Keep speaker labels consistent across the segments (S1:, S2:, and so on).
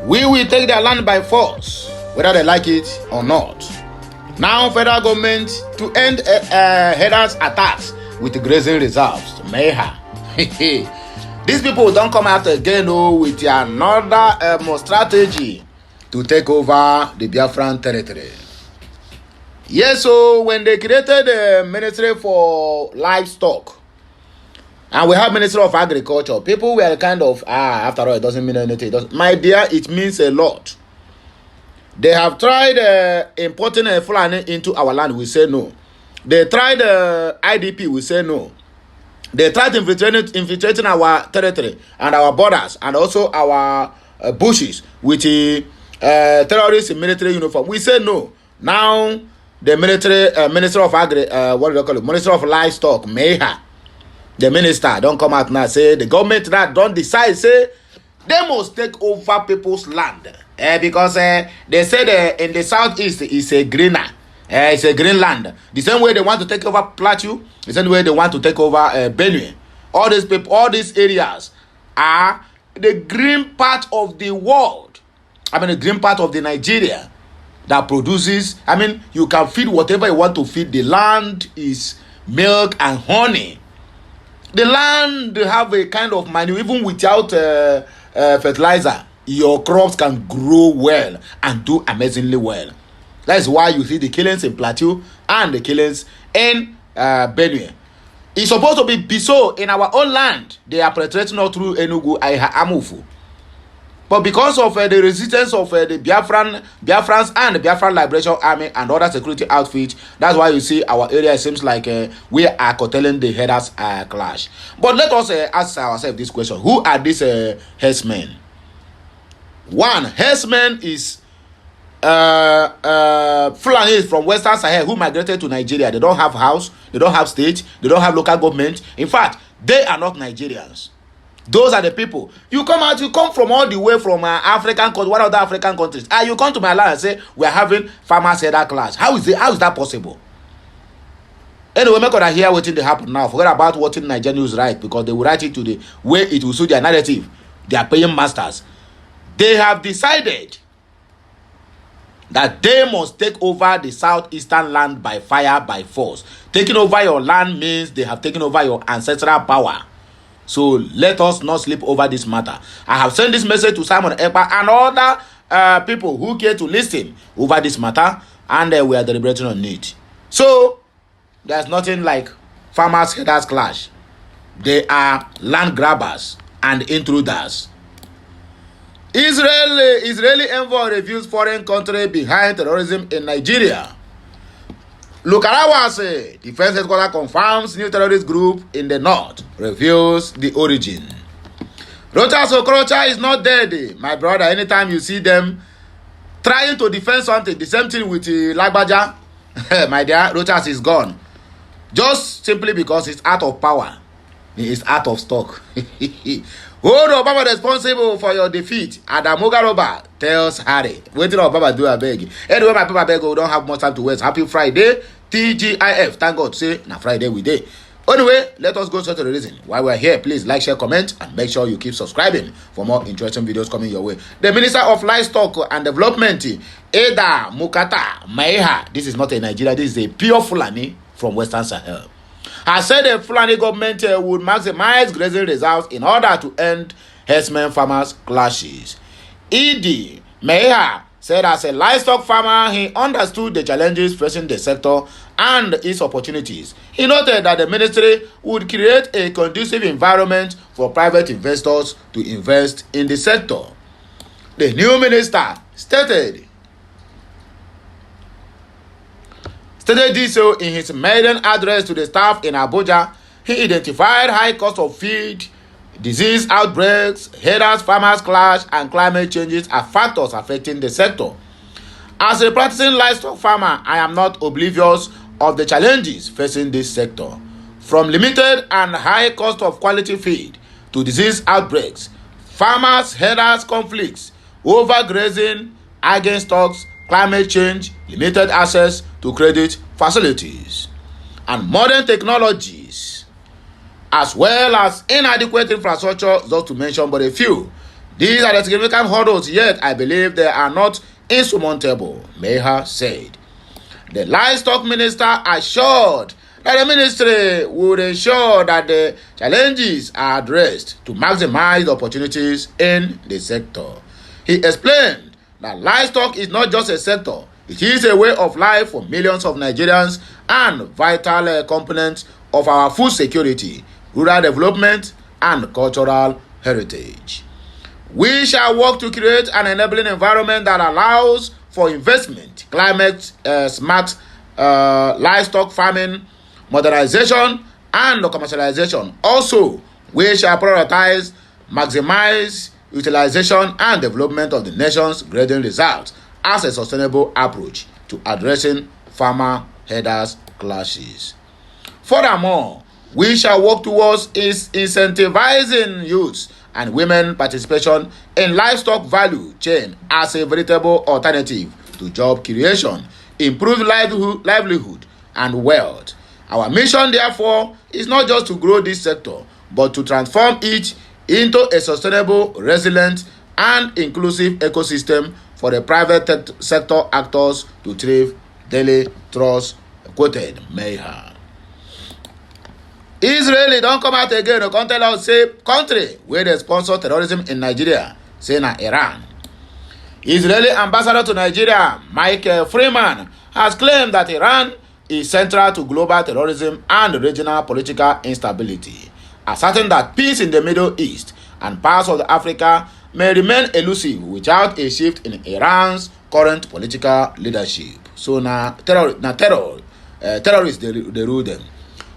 S1: We will take their land by force, whether they like it or not. Now, federal government to end headers attacks with grazing reserves. Meha. These people don't come out again with another strategy to take over the Biafran territory. Yes, so when they created the Ministry for Livestock, and we have Ministry of Agriculture, people were kind of, after all, it doesn't mean anything. My dear, it means a lot. They have tried importing a Fulani into our land, we say no. They tried IDP, we say no. They tried infiltrating our territory and our borders and also our bushes with terrorists in military uniform. We say no. Now, the Minister of what do they call it? Minister of Livestock, Meha. The minister don't come out now say the government that don't decide say they must take over people's land because they say in the southeast is a greener, it's a green land. The same way they want to take over Plateau, the same way they want to take over Benue. All these people, all these areas are the green part of the world. I mean, the green part of the Nigeria that produces. I mean, you can feed whatever you want to feed. The land is milk and honey. The land have a kind of manure, even without fertilizer, your crops can grow well and do amazingly well. That's why you see the killings in Plateau and the killings in Benue. It's supposed to be so in our own land. They are penetrating all through Enugu, Amufu. But because of the resistance of the Biafrans and the Biafran Liberation Army and other security outfits, that's why you see our area seems like we are curtailing the headers clash. But let us ask ourselves this question. Who are these herdsmen? One, herdsmen is Fulani from Western Sahel who migrated to Nigeria. They don't have house, they don't have state, they don't have local government. In fact, they are not Nigerians. Those are the people. You come from all the way from African countries, one of the African countries. And you come to my land and say, we are having farmers header class. How is that possible? Anyway, we're going to hear what they happen now. Forget about what in Nigerian news write, because they will write it to the way it will suit their narrative. They are paying masters. They have decided that they must take over the southeastern land by fire, by force. Taking over your land means they have taken over your ancestral power. So let us not sleep over this matter. I have sent this message to Simon Ekpa and other people who care to listen over this matter, and we are deliberating on it. So there's nothing like farmers headers clash. They are land grabbers and intruders. Israeli envoy reviews foreign country behind terrorism in Nigeria. Lukarawa's defense headquarters confirms new terrorist group in the north, reveals the origin. Rocha Okorocha is not dead, my brother. Anytime you see them trying to defend something, the same thing with Lagbaja, my dear, Rochas is gone. Just simply because he's out of power. He is out of stock. Hold Obama responsible for your defeat. Adamoga Roba tells Harry. Waiting on Obama do a beg. Anyway, my people beg, we don't have much time to waste. Happy Friday, TGIF. Thank God, say, na Friday we day. Anyway, let us go to the reason why we're here. Please like, share, comment, and make sure you keep subscribing for more interesting videos coming your way. The Minister of Livestock and Development, Eda Mukata Maiha. This is not a Nigeria, this is a pure Fulani from Western Sahel. Has said the Fulani government would maximize grazing reserves in order to end herdsmen farmers clashes. Edi Maiha said as a livestock farmer, he understood the challenges facing the sector and its opportunities. He noted that the ministry would create a conducive environment for private investors to invest in the sector. The new minister stated this so in his maiden address to the staff in Abuja. He identified high cost of feed, disease outbreaks, headers, farmers clash, and climate changes as factors affecting the sector. As a practicing livestock farmer, I am not oblivious of the challenges facing this sector. From limited and high cost of quality feed to disease outbreaks, farmers, headers conflicts, overgrazing, against stocks, climate change, limited access to credit facilities, and modern technologies, as well as inadequate infrastructure, just to mention but a few. These are the significant hurdles, yet I believe they are not insurmountable, Meha said. The livestock minister assured that the ministry would ensure that the challenges are addressed to maximize the opportunities in the sector. He explained that livestock is not just a sector, it is a way of life for millions of Nigerians and vital component of our food security, rural development, and cultural heritage. We shall work to create an enabling environment that allows for investment, climate smart livestock farming, modernization, and commercialization. Also, we shall prioritize, maximize utilization and development of the nation's grazing reserves as a sustainable approach to addressing farmer herders clashes. Furthermore, we shall work towards incentivizing youth and women participation in livestock value chain as a veritable alternative to job creation, improved livelihood, and wealth. Our mission, therefore, is not just to grow this sector, but to transform it into a sustainable, resilient, and inclusive ecosystem for the private sector actors to thrive. Daily Trust quoted Meha. Israeli don't come out again to come tell us say country where they sponsor terrorism in Nigeria, say na Iran. Israeli ambassador to Nigeria, Mike Freeman, has claimed that Iran is central to global terrorism and regional political instability, asserting that peace in the Middle East and parts of Africa may remain elusive without a shift in Iran's current political leadership. So terrorists they rule them.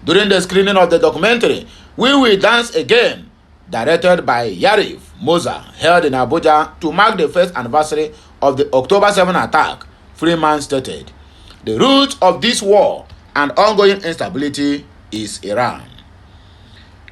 S1: During the screening of the documentary, We Will Dance Again, directed by Yarif Moza, held in Abuja to mark the first anniversary of the October 7 attack, Freeman stated, "The root of this war and ongoing instability is Iran.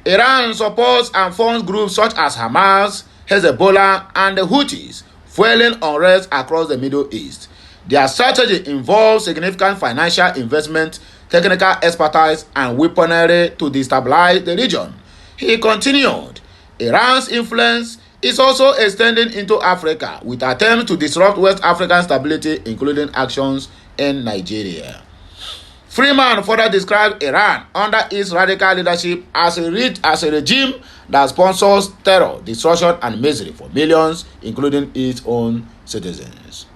S1: Iran supports and funds groups such as Hamas, Hezbollah, and the Houthis, fueling unrest across the Middle East. Their strategy involves significant financial investment, technical expertise, and weaponry to destabilize the region." He continued, "Iran's influence is also extending into Africa with attempts to disrupt West African stability, including actions in Nigeria." Freeman further described Iran under its radical leadership as a regime that sponsors terror, destruction, and misery for millions, including its own citizens.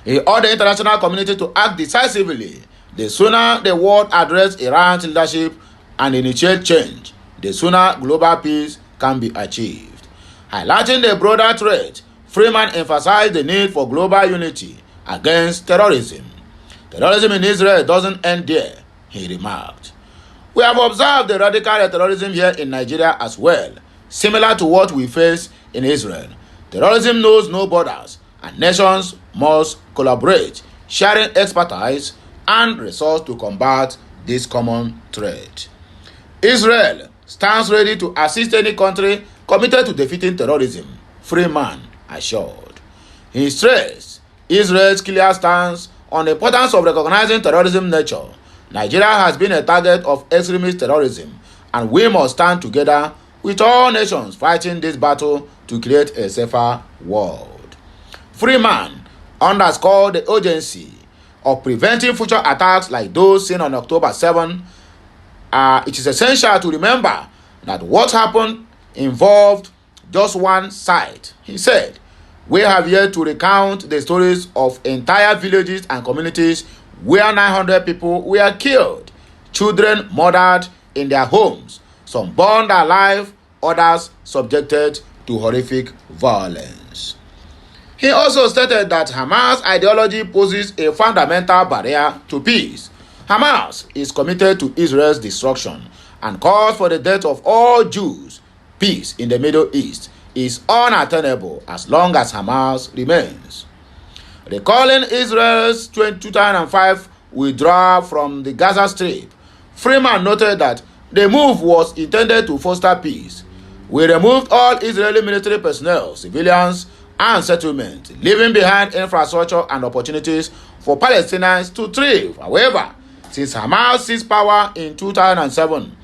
S1: He urged the international community to act decisively. The sooner the world addresses Iran's leadership and initiate change, the sooner global peace can be achieved. Highlighting the broader threat, Freeman emphasized the need for global unity against terrorism. "Terrorism in Israel doesn't end there," he remarked. "We have observed the radical terrorism here in Nigeria as well, similar to what we face in Israel. Terrorism knows no borders, and nations must collaborate, sharing expertise and resources to combat this common threat. Israel stands ready to assist any country committed to defeating terrorism," Freeman assured. He stressed Israel's clear stance on the importance of recognizing terrorism nature. "Nigeria has been a target of extremist terrorism, and we must stand together with all nations fighting this battle to create a safer world." Freeman underscored the urgency of preventing future attacks like those seen on October 7. It is essential to remember that what happened involved just one side. He said, "We have yet to recount the stories of entire villages and communities where 900 people were killed, children murdered in their homes, some burned alive, others subjected to horrific violence." He also stated that Hamas ideology poses a fundamental barrier to peace. Hamas is committed to Israel's destruction and calls for the death of all Jews. Peace in the Middle East is unattainable as long as Hamas remains. Recalling Israel's 2005 withdrawal from the Gaza Strip, Freeman noted that the move was intended to foster peace. "We removed all Israeli military personnel, civilians, and settlements, leaving behind infrastructure and opportunities for Palestinians to thrive. However, since Hamas seized power in 2007,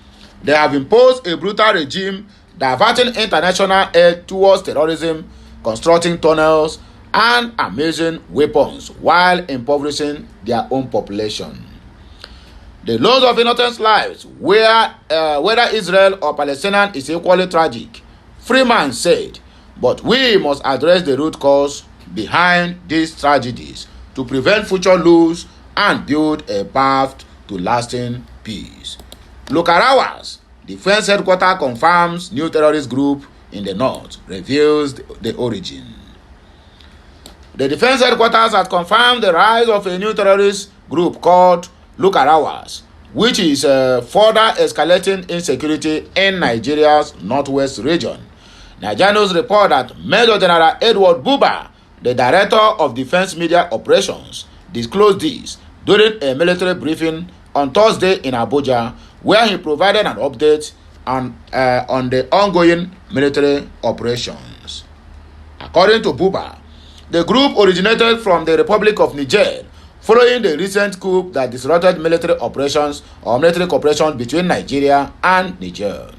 S1: they have imposed a brutal regime diverting international aid towards terrorism, constructing tunnels, and amazing weapons while impoverishing their own population. The loss of innocent lives, whether Israel or Palestinian, is equally tragic, Freeman said, but we must address the root cause behind these tragedies to prevent future loss and build a path to lasting peace. Lokarawa's defense headquarters confirms new terrorist group in the north, reveals the origin. The defense headquarters has confirmed the rise of a new terrorist group called Lokarawas, which is further escalating insecurity in Nigeria's northwest region. Nigerians report that Major General Edward Buba, the Director of Defense Media Operations, disclosed this during a military briefing on Thursday in Abuja, where he provided an update on the ongoing military operations. According to Buba, the group originated from the Republic of Niger following the recent coup that disrupted military operations or military cooperation between Nigeria and Niger.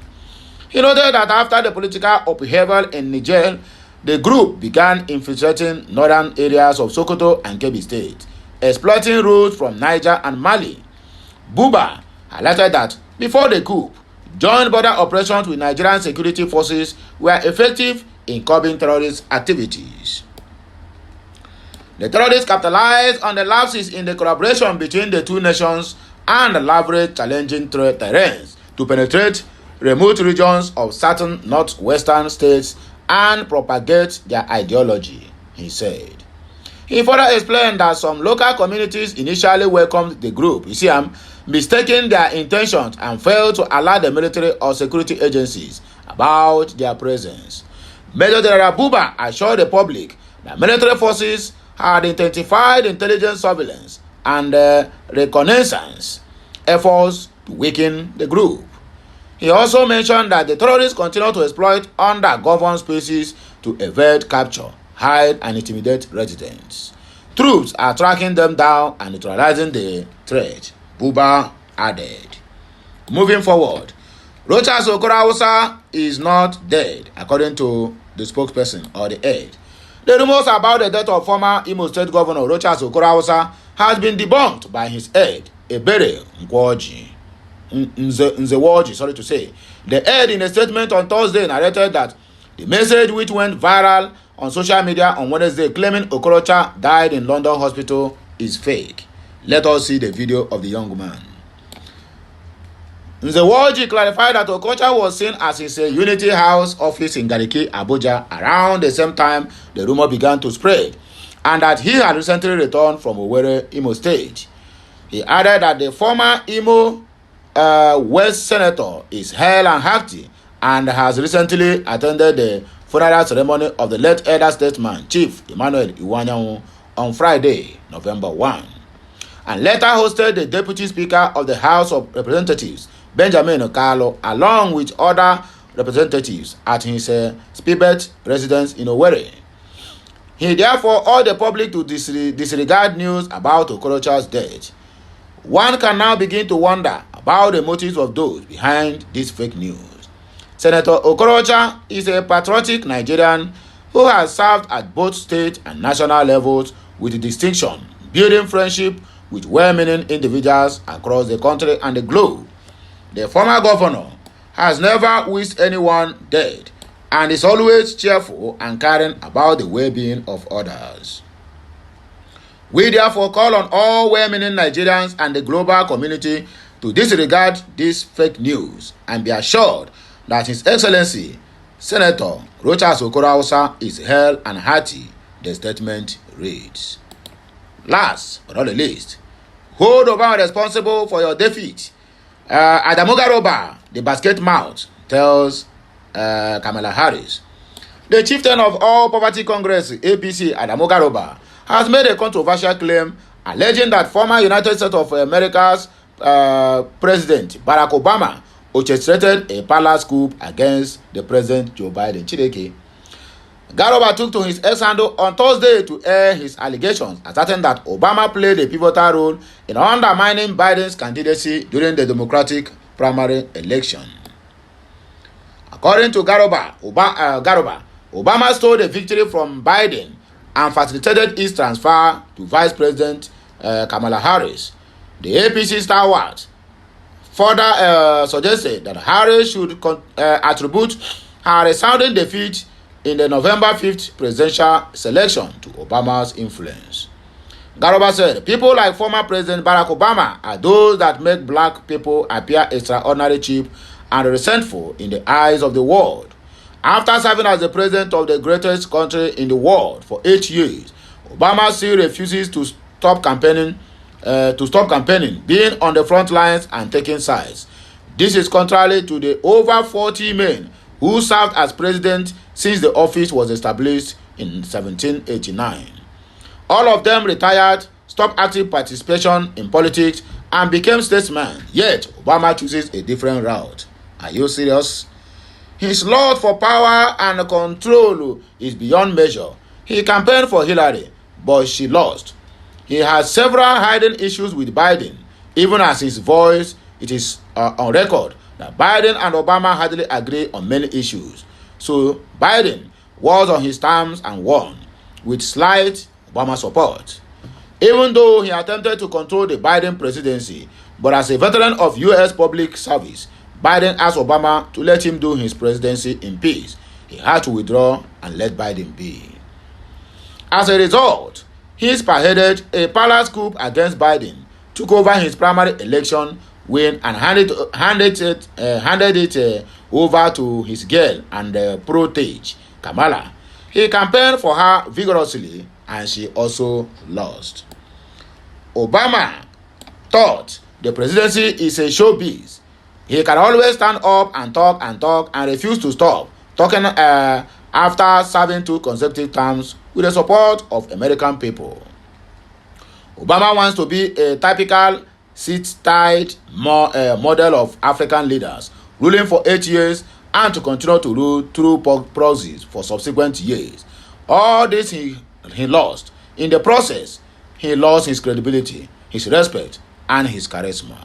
S1: He noted that after the political upheaval in Niger, the group began infiltrating northern areas of Sokoto and Kebbi State, exploiting routes from Niger and Mali. Buba highlighted that before the coup, joint border operations with Nigerian security forces were effective in curbing terrorist activities. The terrorists capitalized on the lapses in the collaboration between the two nations and leveraged challenging terrains to penetrate remote regions of certain northwestern states and propagate their ideology, he said. He further explained that some local communities initially welcomed the group, mistaking their intentions and failed to alert the military or security agencies about their presence. Major General Buba assured the public that military forces had intensified intelligence surveillance and reconnaissance efforts to weaken the group. He also mentioned that the terrorists continue to exploit under-governed spaces to evade capture, hide, and intimidate residents. Troops are tracking them down and neutralizing the threat, Buba added. Moving forward, Rochas Okorawusa is not dead, according to the spokesperson or the aide. The rumors about the death of former Imo State Governor Rochas Okorawusa has been debunked by his aide, Ebere Nzewoji, sorry to say. The aide, in a statement on Thursday, narrated that the message, which went viral on social media on Wednesday claiming Okorocha died in London hospital, is fake. Let us see the video of the young man. Nzewoji clarified that Okorocha was seen at his Unity House office in Gariki, Abuja, around the same time the rumor began to spread, and that he had recently returned from Owerri, Imo State. He added that the former Imo West Senator is hale and hearty and has recently attended the funeral ceremony of the late elder statesman, Chief Emmanuel Iwanyanwu, on Friday, November 1, and later hosted the Deputy Speaker of the House of Representatives, Benjamin Okalo, along with other representatives at his Spibet residence in Owerri. He therefore urged the public to disregard news about Okorocha's death. One can now begin to wonder about the motives of those behind this fake news. Senator Okorocha is a patriotic Nigerian who has served at both state and national levels with distinction, building friendship with well-meaning individuals across the country and the globe. The former governor has never wished anyone dead and is always cheerful and caring about the well-being of others. We therefore call on all well-meaning Nigerians and the global community to disregard this fake news and be assured that His Excellency Senator Rochas Okorawusa is hale and hearty, the statement reads. Last but not the least, hold over responsible for your defeat. Adamu Garoba, the basket mouth, tells Kamala Harris. The chieftain of All Poverty Congress, APC, Adamu Garoba, has made a controversial claim alleging that former United States of America's President Barack Obama orchestrated a palace coup against the President Joe Biden. Chideke. Garoba took to his ex-handle on Thursday to air his allegations, asserting that Obama played a pivotal role in undermining Biden's candidacy during the Democratic primary election. According to Garuba, Obama stole the victory from Biden and facilitated his transfer to Vice President Kamala Harris. The APC stalwart further suggested that Harris should attribute her resounding defeat in the November 5th presidential selection to Obama's influence. Garuba said, people like former President Barack Obama are those that make black people appear extraordinarily cheap and resentful in the eyes of the world. After serving as the president of the greatest country in the world for 8 years, Obama still refuses to stop campaigning, being on the front lines and taking sides. This is contrary to the over 40 men who served as president since the office was established in 1789. All of them retired, stopped active participation in politics, and became statesmen. Yet, Obama chooses a different route. Are you serious? His lust for power and control is beyond measure. He campaigned for Hillary, but she lost. He has several hidden issues with Biden, even as his voice, it is on record that Biden and Obama hardly agree on many issues. So, Biden was on his terms and won, with slight Obama support. Even though he attempted to control the Biden presidency, but as a veteran of U.S. public service, Biden asked Obama to let him do his presidency in peace. He had to withdraw and let Biden be. As a result, he spearheaded a palace coup against Biden, took over his primary election win, and handed it over to his girl and protege, Kamala. He campaigned for her vigorously, and she also lost. Obama thought the presidency is a showbiz. He can always stand up and talk and refuse to stop talking after serving 2 consecutive terms with the support of American people. Obama wants to be a typical seat-tied model of African leaders, ruling for 8 years and to continue to rule through proxies for subsequent years. All this he lost. In the process, he lost his credibility, his respect, and his charisma.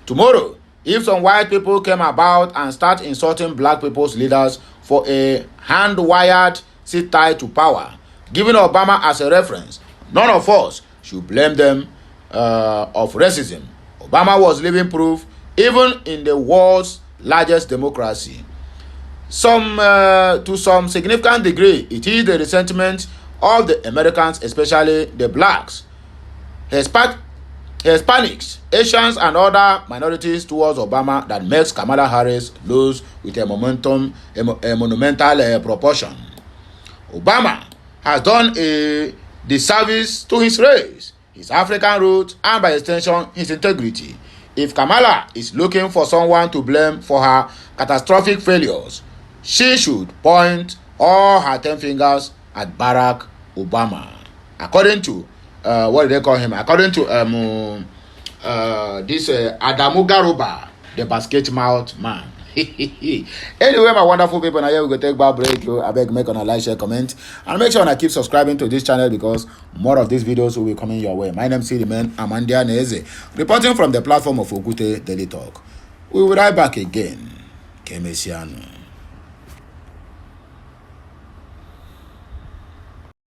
S1: Tomorrow, if some white people came about and start insulting black people's leaders for a hand-wired seat-tied to power, giving Obama as a reference, none of us should blame them of racism. Obama was living proof, even in the world's largest democracy. To some significant degree, it is the resentment of the Americans, especially the blacks, Hispanics, Asians, and other minorities towards Obama that makes Kamala Harris lose with a monumental proportion. Obama has done a disservice to his race, his African roots, and by extension, his integrity. If Kamala is looking for someone to blame for her catastrophic failures, she should point all her 10 fingers at Barack Obama. According to what do they call him? According to this Adamu Garuba, the basket mouth man. Anyway, my wonderful people, now here we go take a break. I beg make on a like, share, comment, and make sure to keep subscribing to this channel because more of these videos will be coming your way. My name is Sidiman Amandia Neze, reporting from the platform of Okute Daily Talk. We will be right back again. Kemesiano.